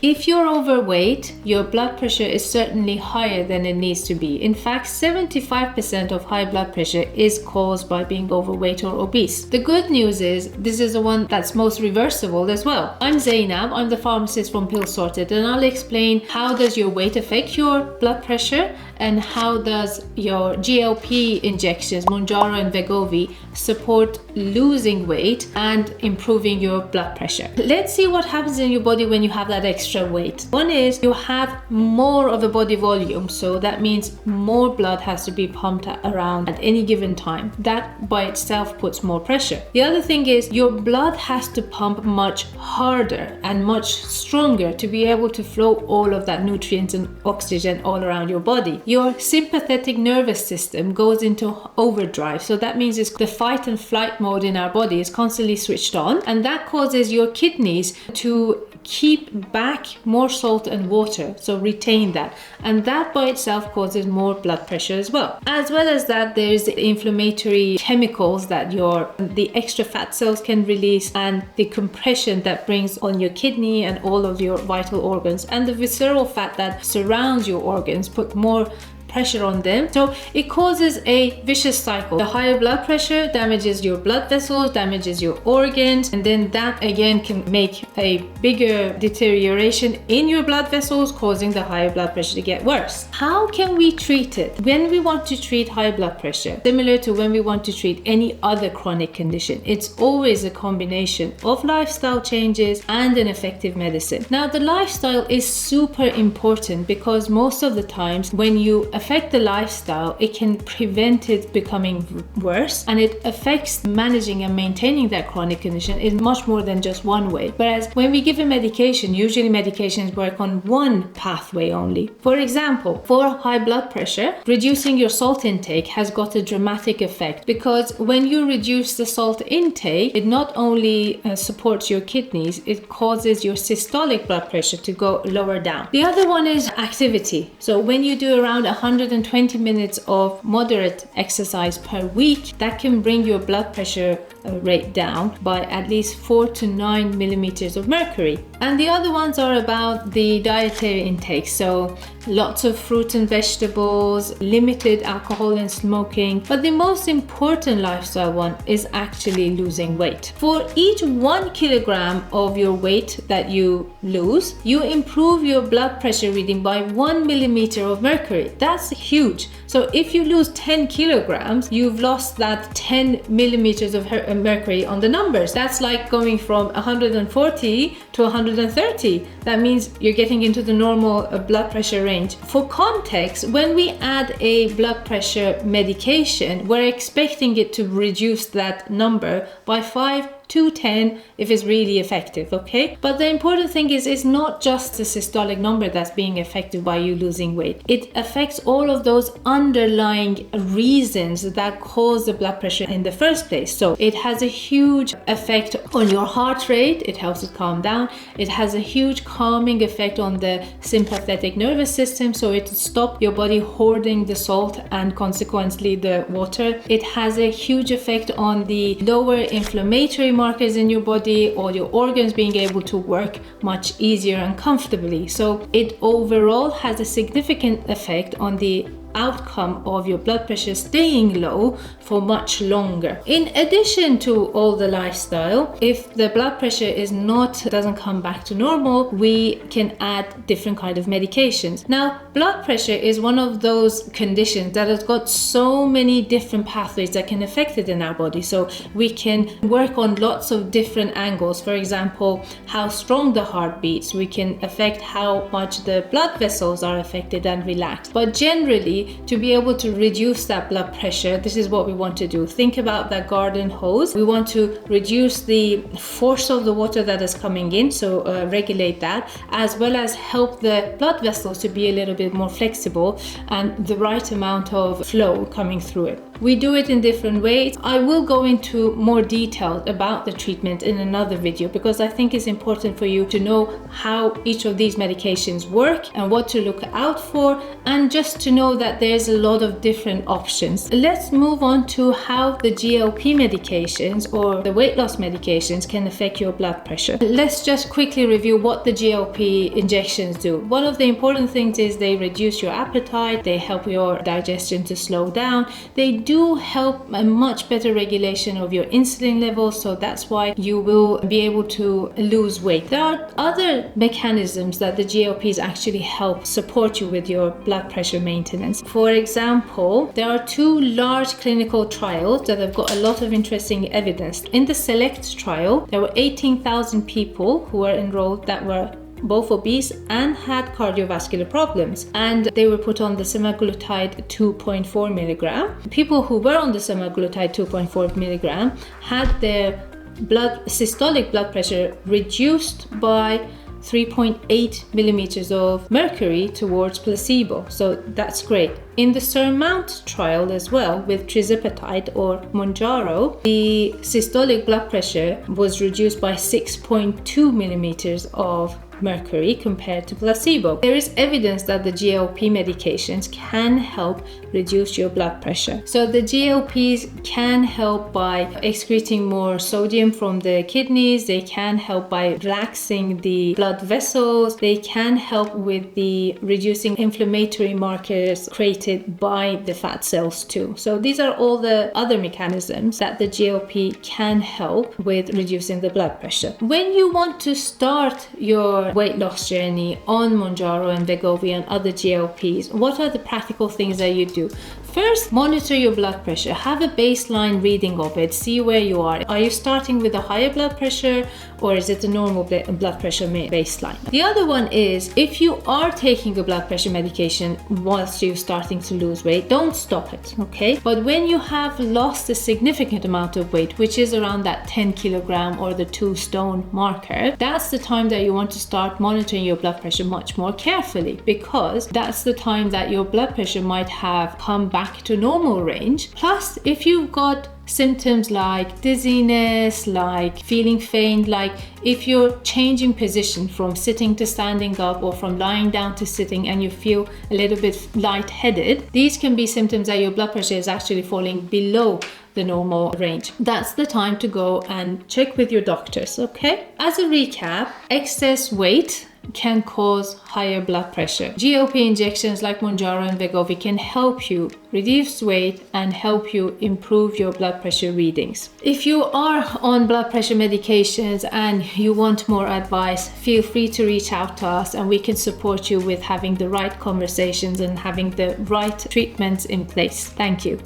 If you're overweight, your blood pressure is certainly higher than it needs to be. In fact, 75% of high blood pressure is caused by being overweight or obese. The good news is this is the one that's most reversible as well. I'm Zeinab, I'm the pharmacist from PillSorted, and I'll explain how does your weight affect your blood pressure and how does your GLP injections, mounjaro and Wegovy, support losing weight and improving your blood pressure. Let's see what happens in your body when you have that extra weight. One is you have more of a body volume, so that means more blood has to be pumped around at any given time. That by itself puts more pressure. The other thing is your blood has to pump much harder and much stronger to be able to flow all of that nutrients and oxygen all around your body. Your sympathetic nervous system goes into overdrive, so that means it's the fight and flight mode in our body is constantly switched on, and that causes your kidneys to keep back more salt and water, so retain that, and that by itself causes more blood pressure as well. As well as that, there's inflammatory chemicals that the extra fat cells can release, and the compression that brings on your kidney and all of your vital organs, and the visceral fat that surrounds your organs put more pressure on them. So it causes a vicious cycle. The higher blood pressure damages your blood vessels, damages your organs, and then that again can make a bigger deterioration in your blood vessels, causing the higher blood pressure to get worse. How can we treat it? When we want to treat high blood pressure, similar to when we want to treat any other chronic condition, it's always a combination of lifestyle changes and an effective medicine. Now, the lifestyle is super important because most of the times when you affect the lifestyle, it can prevent it becoming worse, and it affects managing and maintaining that chronic condition in much more than just one way. Whereas when we give a medication, usually medications work on one pathway only. For example, for high blood pressure, reducing your salt intake has got a dramatic effect, because when you reduce the salt intake, it not only supports your kidneys, it causes your systolic blood pressure to go lower down. The other one is activity. So when you do around 120 minutes of moderate exercise per week, that can bring your blood pressure rate down by at least 4 to 9 millimeters of mercury. And the other ones are about the dietary intake. So lots of fruit and vegetables, limited alcohol and smoking. But the most important lifestyle one is actually losing weight. For each 1 kilogram of your weight that you lose, you improve your blood pressure reading by 1 millimeter of mercury. That's huge. So if you lose 10 kilograms, you've lost that 10 millimeters of mercury on the numbers. That's like going from 140 to 130. That means you're getting into the normal blood pressure range. For context, when we add a blood pressure medication, we're expecting it to reduce that number by 5 to 10 if it's really effective, okay? But the important thing is it's not just the systolic number that's being affected by you losing weight. It affects all of those underlying reasons that cause the blood pressure in the first place. So it has a huge effect on your heart rate. It helps it calm down. It has a huge calming effect on the sympathetic nervous system, so it stops your body hoarding the salt and consequently the water. It has a huge effect on the lower inflammatory markers in your body, or your organs being able to work much easier and comfortably. So it overall has a significant effect on the outcome of your blood pressure staying low for much longer. In addition to all the lifestyle, if the blood pressure doesn't come back to normal, we can add different kind of medications. Now, blood pressure is one of those conditions that has got so many different pathways that can affect it in our body. So we can work on lots of different angles. For example, how strong the heart beats. We can affect how much the blood vessels are affected and relaxed. But generally, to be able to reduce that blood pressure, this is what we want to do. Think about that garden hose. We want to reduce the force of the water that is coming in, so regulate that, as well as help the blood vessels to be a little bit more flexible and the right amount of flow coming through it. We do it in different ways. I will go into more details about the treatment in another video, because I think it's important for you to know how each of these medications work and what to look out for, and just to know that that there's a lot of different options. Let's move on to how the GLP medications or the weight loss medications can affect your blood pressure. Let's just quickly review what the GLP injections do. One of the important things is they reduce your appetite, they help your digestion to slow down, they do help a much better regulation of your insulin levels, so that's why you will be able to lose weight. There are other mechanisms that the GLPs actually help support you with your blood pressure maintenance. For example, there are 2 large clinical trials that have got a lot of interesting evidence. In the SELECT trial, there were 18,000 people who were enrolled that were both obese and had cardiovascular problems, and they were put on the semaglutide 2.4 milligram. People who were on the semaglutide 2.4 milligram had their systolic blood pressure reduced by 3.8 millimeters of mercury towards placebo, so that's great. In the SURMOUNT trial as well with tirzepatide or mounjaro, the systolic blood pressure was reduced by 6.2 millimeters of mercury compared to placebo. There is evidence that the GLP medications can help reduce your blood pressure. So the GLPs can help by excreting more sodium from the kidneys, they can help by relaxing the blood vessels, they can help with the reducing inflammatory markers created by the fat cells too. So these are all the other mechanisms that the GLP can help with reducing the blood pressure. When you want to start your weight loss journey on Mounjaro and Wegovy and other GLPs, what are the practical things that you do? First, monitor your blood pressure. Have a baseline reading of it. See where you are. Are you starting with a higher blood pressure or is it a normal blood pressure baseline? The other one is, if you are taking a blood pressure medication whilst you're starting to lose weight, don't stop it, okay? But when you have lost a significant amount of weight, which is around that 10 kilogram or the 2 stone marker, that's the time that you want to start monitoring your blood pressure much more carefully, because that's the time that your blood pressure might have come back to normal range. Plus, if you've got symptoms like dizziness, like feeling faint, like if you're changing position from sitting to standing up or from lying down to sitting and you feel a little bit lightheaded, these can be symptoms that your blood pressure is actually falling below the normal range. That's the time to go and check with your doctors, okay? As a recap, excess weight can cause higher blood pressure. GLP injections like Mounjaro and Wegovy can help you reduce weight and help you improve your blood pressure readings. If you are on blood pressure medications and you want more advice, feel free to reach out to us and we can support you with having the right conversations and having the right treatments in place. Thank you.